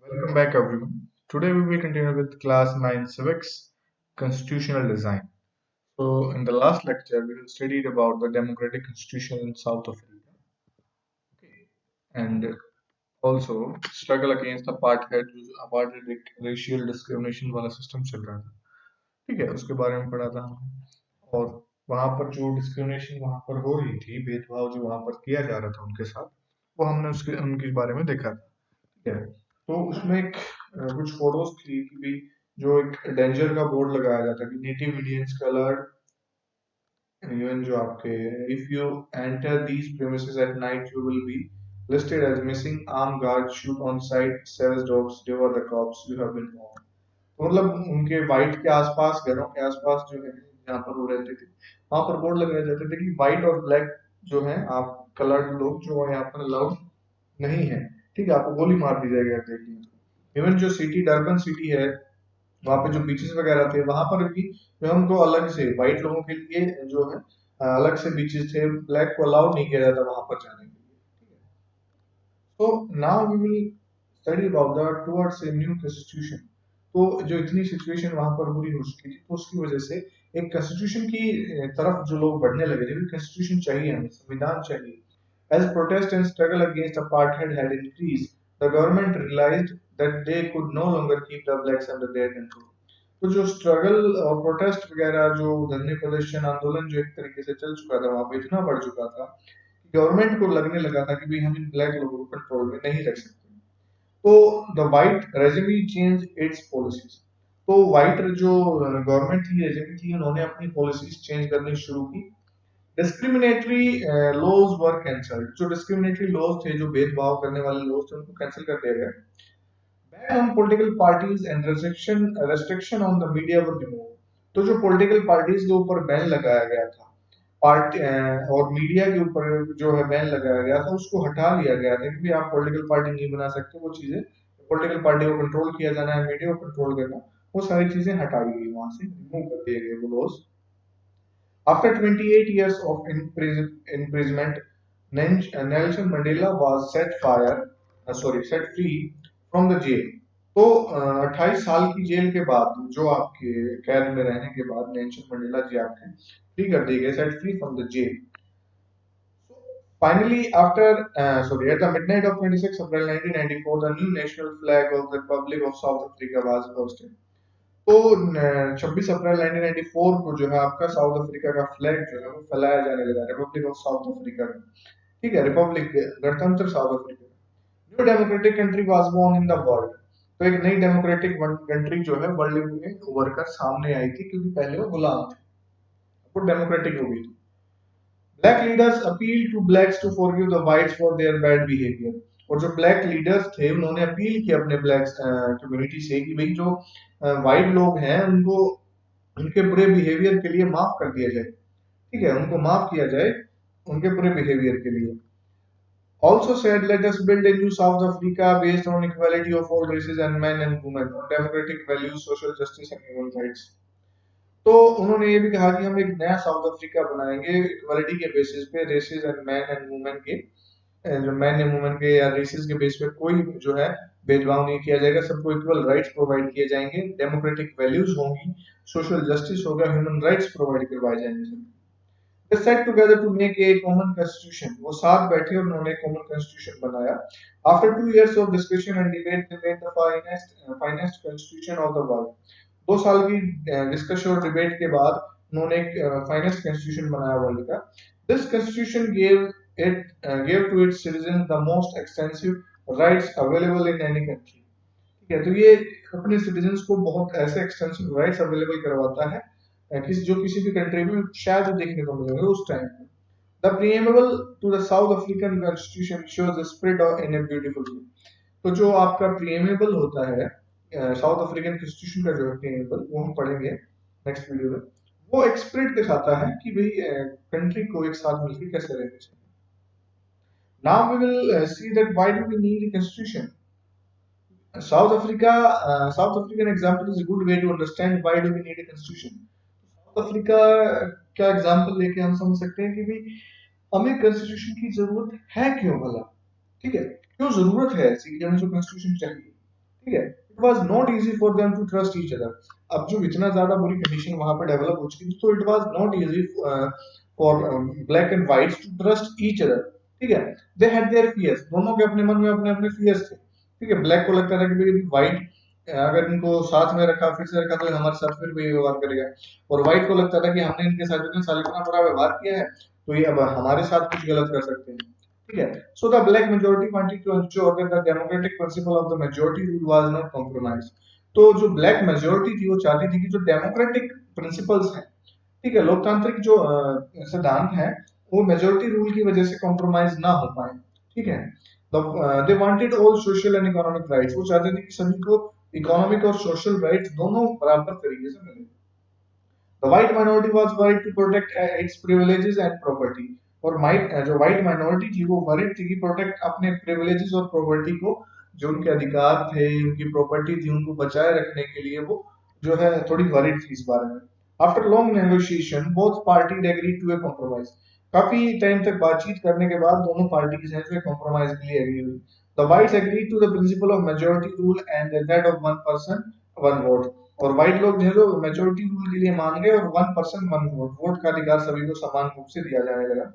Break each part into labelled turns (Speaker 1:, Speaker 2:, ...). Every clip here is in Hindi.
Speaker 1: Welcome back, everyone. Today we will continue with Class 9 Civics Constitutional Design. So, in the last lecture, we have studied about the democratic constitution in South Africa, okay, and also struggle against apartheid, जो apartheid एक racial discrimination वाला system चल रहा था, ठीक है, उसके बारे में पढ़ा था हमने। और वहाँ पर जो डिस्क्रिमिनेशन वहाँ पर हो रही थी, भेदभाव जो वहाँ पर किया जा रहा था उनके साथ, वो हमने उसके उनके बारे में देखा था। ठीक है, तो उसमें एक कुछ फोटोज थी कि भी जो एक डेंजर का बोर्ड लगाया जाता है कि नेटिव इंडियंस कलर्ड इवन जो आपके if you enter these premises at night you will be listed as missing armed guards shoot on sight savage dogs devour the crops you have been warned। तो मतलब उनके वाइट के आसपास घरों के आसपास जो है जहाँ पर वो रहते थे वहां पर बोर्ड लगाए जाते थे कि व्हाइट और ब्लैक जो है आप कलर्ड लोग जो यहाँ पर अलाउड नहीं है। ठीक है, आपको गोली मार दी जाएगी अगर देखेंगे तो। इवन जो सिटी डर्बन सिटी है वहाँ पे जो बीचेस वगैरह थे वहां पर भी जो हमको अलग से व्हाइट लोगों के लिए जो है अलग से बीचेस थे, ब्लैक को अलाउड नहीं किया जाता वहां पर जाने के लिए। ठीक है, तो now we will study about the towards a new constitution. तो जो इतनी सिचुएशन वहां पर बुरी हो चुकी थी तो उसकी वजह से एक कॉन्स्टिट्यूशन की तरफ जो लोग बढ़ने लगे थे, कॉन्स्टिट्यूशन चाहिए, हमें संविधान चाहिए। As protest and struggle against apartheid had increased, the government realized that they could no longer keep the blacks under their control। तो जो स्ट्रगल और प्रोटेस्ट वगैरह जो धरने प्रदर्शन आंदोलन जो एक तरीके से चल चुका था वहां पे इतना बढ़ चुका था कि गवर्नमेंट को लगने लगा था कि भाई हम इन ब्लैक लोगों को कंट्रोल में नहीं रख सकते। तो the white regime change its policies. तो वाइट जो गवर्नमेंट थी, रेजिमी थी, उन्होंने अपनी पॉलिसीज चेंज करनी शुरू की। Discriminatory laws were cancelled. जो डिस्क्रिमिनेटरी लॉज थे, जो भेदभाव करने वाले लॉज थे, उनको कैंसिल कर दिया गया। Ban on political parties and restriction on the media were remove. तो जो पॉलिटिकल पार्टीज के ऊपर बैन लगाया गया था, पार्टी और मीडिया के ऊपर जो है बैन लगाया गया था, उसको हटा लिया गया था कि आप पॉलिटिकल पार्टी नहीं बना सकते। वो चीजें पॉलिटिकल पार्टी को कंट्रोल किया जाना है, मीडिया को कंट्रोल करना, वो सारी चीजें हटाई गई, वहां से रिमूव कर दिए गए वो laws. After 28 years of imprisonment, Nelson Mandela was set free from the jail। तो 28 साल की जेल के बाद, जो आपके कैद में रहने के बाद नेल्सन मंडेला जी आपके फ्री कर दिए गए, set free from the jail. Finally, at the midnight of 26 April 1994, the new national flag of the Republic of South Africa was hoisted। तो 26 अप्रैल 1994 को जो है आपका साउथ अफ्रीका का फ्लैग जो है वो फहराया जाने लगा, रिपब्लिक ऑफ साउथ अफ्रीका का। ठीक है, रिपब्लिक गणतंत्र South Africa. New democratic country was born in the world. तो एक नई डेमोक्रेटिक कंट्री जो है वर्ल्ड में उभर कर सामने आई थी, क्योंकि पहले वो गुलाम थे, वो डेमोक्रेटिक हो गई थी। Black leaders appeal to blacks to forgive the whites for their bad behaviour. और जो ब्लैक लीडर्स थे उन्होंने अपील की अपने ब्लैक कम्युनिटी से कि भाई जो व्हाइट लोग हैं उनको उनके बुरे बिहेवियर के लिए माफ कर दिया जाए। ठीक है, उनको माफ किया जाए उनके बुरे बिहेवियर के लिए। Also said, let us build a new South Africa based on equality of all races and men and women, on democratic values, social justice and human rights। तो उन्होंने ये भी कहा कि हम एक नया साउथ अफ्रीका बनाएंगे इक्वालिटी के बेसिस पे, races and man and women के, जो मैन एंड वुमेन के या रेसेस के बेस पे कोई जो है भेदभाव नहीं किया जाएगा, सबको इक्वल राइट्स प्रोवाइड किए जाएंगे, डेमोक्रेटिक वैल्यूज होंगी, सोशल जस्टिस होगा, ह्यूमन राइट्स प्रोवाइड करवाए जाएंगे। They sat together to make a common constitution। वो साथ बैठे और उन्होंने common constitution बनाया। After 2 years of discussion and debate, they made the finest constitution of the world। 2 साल की डिस्कशन और डिबेट के बाद उन्होंने एक फाइनेस्ट कॉन्स्टिट्यूशन बनाया वर्ल्ड का। This constitution gave to its citizens the most extensive rights available in any country। ठीक है, तो ये अपने सिटीजन्स को बहुत ऐसे एक्सटेंसिव राइट्स अवेलेबल करवाता है जो किसी भी कंट्री में शायद देखने को मिलेंगे उस टाइम पे। The preamble to the South African constitution shows the spirit of in a beautiful way. तो जो आपका प्रीएम्बल होता है साउथ अफ्रीकन कॉन्स्टिट्यूशन का, जो है प्रीएम्बल, वो हम पढ़ेंगे नेक्स्ट वीडियो में। वो एक स्प्रिट दिखाता है कि भाई कंट्री को एक साथ मिलकर कैसे रहना चाहिए। Now we will see that why do we need a constitution। South Africa, South African example is a good way to understand why do we need a constitution। South Africa का एग्जाम्पल लेके हम समझ सकते हैं कि भाई हमें कॉन्स्टिट्यूशन की जरूरत है क्यों भला। ठीक है, क्यों जरूरत है ऐसी कि हमें जो कॉन्स्टिट्यूशन चाहिए। ठीक है, it was not easy for them to trust each other. अब जो इतना ज्यादा बुरी कंडीशन वहां पे डेवलप हो चुकी थी, तो it was not easy for black and white to trust each other. ठीक है, दे हैड देयर फियर्स, दोनों के अपने मन में अपने अपने फियर्स थे। ठीक है, ब्लैक को लगता था कि भाई व्हाइट अगर इनको साथ में रखा, फिर से रखा, तो हमारे साथ फिर भी व्यवहार करेगा, और व्हाइट को लगता था कि हमने इनके साथ इतने साल इतना बुरा व्यवहार किया है, तो ये अब हमारे साथ कुछ गलत कर सकते हैं। ठीक है, so the black majority wanted to ensure that the democratic principle of the majority rule was not compromised। तो जो ब्लैक मेजोरिटी थी वो चाहती थी कि जो डेमोक्रेटिक प्रिंसिपल्स हैं, ठीक है, लोकतांत्रिक जो सिद्धांत हैं, वो मेजोरिटी रूल की वजह से कॉम्प्रोमाइज ना हो पाए। ठीक है, they wanted all social and economic rights, वो चाहते थे कि सभी को इकोनॉमिक और सोशल राइट्स दोनों बराबर तरीके से मिले। The white minority was worried to protect its privileges and property। और जो white minority थी वो worried थी कि protect अपने privileges और property को, जो उनके अधिकार थे, उनकी property थी, उनको बचाए रखने के लिए वो जो है थोड़ी worried थी इस बारे में। After long negotiation, both parties agreed to a compromise। काफी टाइम तक बातचीत करने के बाद दोनों पार्टी जो है compromise के लिए agree हुई। The whites agreed to the principle of majority rule and that of one person one vote। और व्हाइट लोग जो है जो मेजोरिटी रूल के लिए मान गए, और 1 पर्सन 1 वोट, वोट का अधिकार सभी को समान रूप से दिया जाने लगा।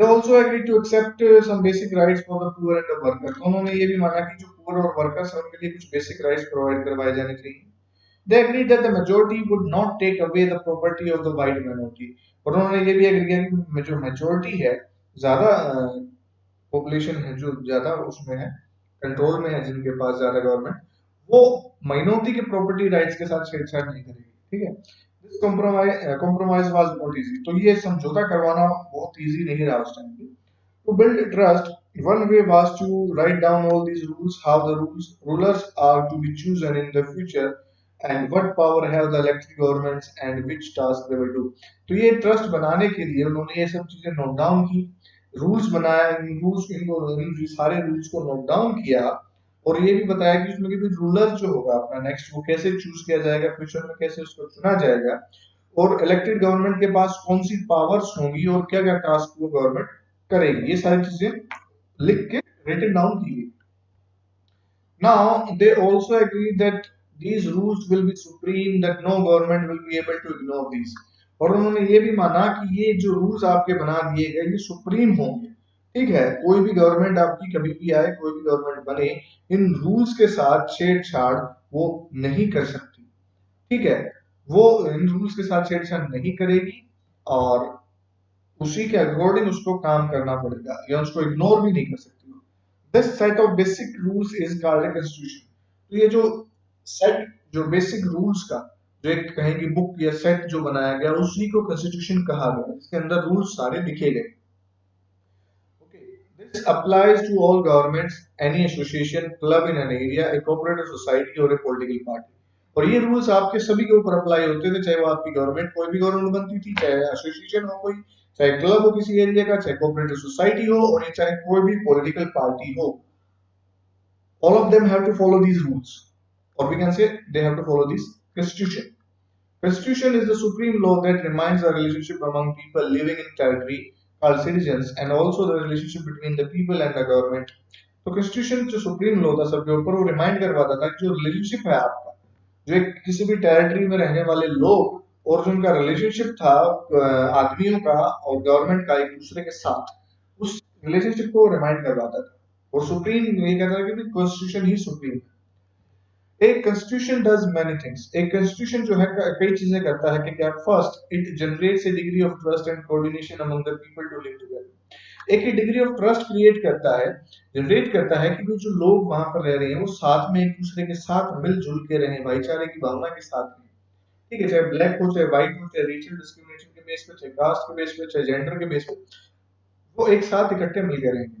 Speaker 1: They also agreed to accept some basic rights for the poor and the workers। तो उन्होंने ये भी माना कि जो पुअर और वर्कर्स हैं उनके लिए कुछ बेसिक राइट्स प्रोवाइड करवाए जाने चाहिए। They agreed that the majority would not take away the property of the white minority। और उन्होंने ये भी एग्री किया कि जो मेजोरिटी है, ज्यादा पॉपुलेशन है जो ज्यादा उसमें है, कंट्रोल में है, जिनके पास ज्यादा गवर्नमेंट, वो माइनॉरिटी के प्रॉपर्टी राइट्स के साथ छेड़छाड़ नहीं करेगी। ठीक है, this compromise was not easy. तो ये समझौता करवाना बहुत इजी नहीं रहा उस टाइम पे। To build trust, one way was to write down all these rules, how the rulers are to be chosen in the future, and what power have the elected governments and which task they will do। तो ये ट्रस्ट बनाने के लिए उन्होंने ये सब चीजें नोट डाउन की, रूल्स बनाया, इन रूल्स इन सारे रूल्स को नोट डाउन किया, और ये भी बताया कि उसमें कि रूलर जो होगा अपना नेक्स्ट, वो कैसे चूज किया जाएगा, फ्यूचर में कैसे उसको चुना जाएगा, और इलेक्टेड गवर्नमेंट के पास कौन सी पावर्स होंगी और क्या क्या टास्क वो गवर्नमेंट करेगी, ये सारी चीजें लिख के रिटन डाउन की गई। Now they also agree that these rules will be supreme, that no government will be able to ignore these। और उन्होंने ये भी माना कि ये जो रूल्स आपके बना दिए गए ये सुप्रीम होंगे। ठीक है, कोई भी गवर्नमेंट आपकी कभी भी आए, कोई भी गवर्नमेंट बने, इन रूल्स के साथ छेड़छाड़ वो नहीं कर सकती। ठीक है, वो इन रूल्स के साथ छेड़छाड़ नहीं करेगी, और उसी के अकॉर्डिंग उसको काम करना पड़ेगा, या उसको इग्नोर भी नहीं कर सकती। This set of basic rules is called a constitution. तो ये जो सेट, जो बेसिक रूल्स का जो एक कहेंगे बुक या सेट जो बनाया गया, उसी को कॉन्स्टिट्यूशन कहा गया, इसके अंदर रूल्स सारे लिखे गए। This applies to all governments, any association, club in an area, a cooperative society or a political party। और ये रूल्स आपके सभी के ऊपर अप्लाई होते थे, चाहे वो आपकी गवर्नमेंट, कोई भी गवर्नमेंट बनती थी, चाहे एसोसिएशन हो कोई, चाहे क्लब हो किसी एरिया का, चाहे कोऑपरेटिव सोसाइटी हो, और चाहे कोई भी पॉलिटिकल पार्टी हो। All of them have to follow these rules, or we can say they have to follow this constitution। Constitution is the supreme law that defines the relationship among people living in territory called citizens, and also the relationship between the people and the government। तो constitution जो supreme law था सबके ऊपर, वो रिमाइंड करवाता था कि जो रिलेशनशिप है आपका, जो एक किसी भी टेरिटरी में रहने वाले लोग, और जो उनका रिलेशनशिप था आदमियों का और गवर्नमेंट का एक दूसरे के साथ, उस रिलेशनशिप को रिमाइंड करवाता था। और सुप्रीम ये कहता है कि कॉन्स्टिट्यूशन ही सुप्रीम है। एक कॉन्स्टिट्यूशन डज मैनी थिंग्स। एक कॉन्स्टिट्यूशन जो है कई चीजें करता है कि क्या, first it generates a degree of trust and coordination among the people to live together. एक डिग्री ऑफ ट्रस्ट क्रिएट करता है, जनरेट करता है कि जो लोग वहां पर रह रहे हैं वो साथ में एक दूसरे के साथ मिलजुल के रहें, भाईचारे की भावना के साथ रहें। ठीक है, चाहे ब्लैक हो, चाहे व्हाइट हो, चाहे रेशियल डिस्क्रिमिनेशन के बेस पे, चाहे कास्ट के बेस पे, चाहे जेंडर के बेस पे, वो एक साथ इकट्ठे मिलकर रहेंगे।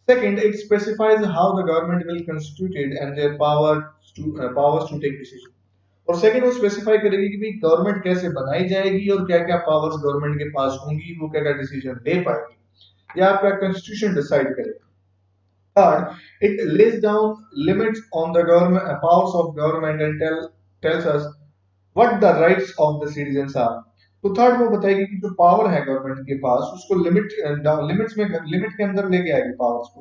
Speaker 1: Second, it specifies how the government will constituted and their powers to take decision। और सेकंड वो स्पेसिफाई करेगी कि भाई गवर्नमेंट कैसे बनाई जाएगी, और क्या क्या पावर्स गवर्नमेंट के पास होंगी, वो क्या क्या डिसीजन ले पाएगी, या आपका कॉन्स्टिट्यूशन डिसाइड करेगा। Third, it lays down limits on the government powers of government and tells us what the rights of the citizens are। तो थर्ड वो बताएगी कि जो पावर है गवर्नमेंट के पास, उसको लिमिट लिमिट्स में, लिमिट के अंदर लेके आएगी पावर्स को,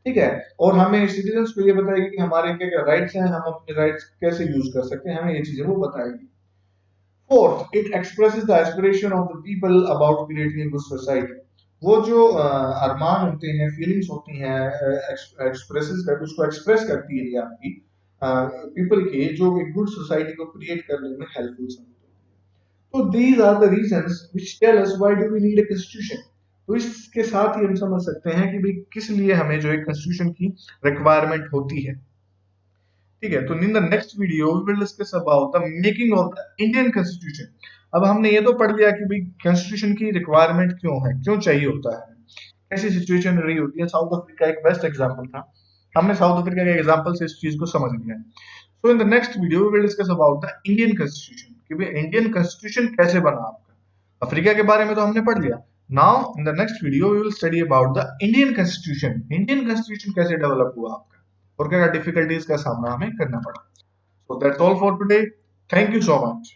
Speaker 1: ठीक है। और हमें सिटीजन्स को ये बताएगी कि हमारे क्या क्या राइट्स हैं, हम अपने राइट्स कैसे यूज कर सकते हैं, हमें ये चीजें वो बताएगी। Fourth, it expresses the aspiration of the people about creating a good society. वो जो अरमान होते हैं, फीलिंग्स होती हैं, एक्सप्रेसेस कर उसको एक्सप्रेस करती है ये आपकी पीपल के, जो एक गुड सोसाइटी को क्रिएट करने में हेल्पफुल साबित होती है। तो these are the reasons which tell us why do we need a constitution. तो इसके साथ ही हम समझ सकते हैं कि भाई किस लिए हमें जो एक कॉन्स्टिट्यूशन की रिक्वायरमेंट होती है। ठीक है। तो in the next video we will discuss about the making of the Indian constitution. अब हमने ये तो पढ़ लिया कि भाई कॉन्स्टिट्यूशन की रिक्वायरमेंट क्यों है, क्यों चाहिए होता है, कैसी सिचुएशन रही होती है। साउथ अफ्रीका एक बेस्ट एग्जांपल था, हमने साउथ अफ्रीका के एग्जांपल से इस चीज को समझ लिया है। So in the next video we will discuss about the Indian constitution कि भाई इंडियन कॉन्स्टिट्यूशन कैसे बना आपका। अफ्रीका के बारे में तो हमने पढ़ लिया। Now in the next video we will study about the Indian constitution, Indian constitution कैसे डेवलप हुआ आपका और क्या डिफिकल्टीज का सामना हमें करना पड़ा। So that's all for today. Thank you so much.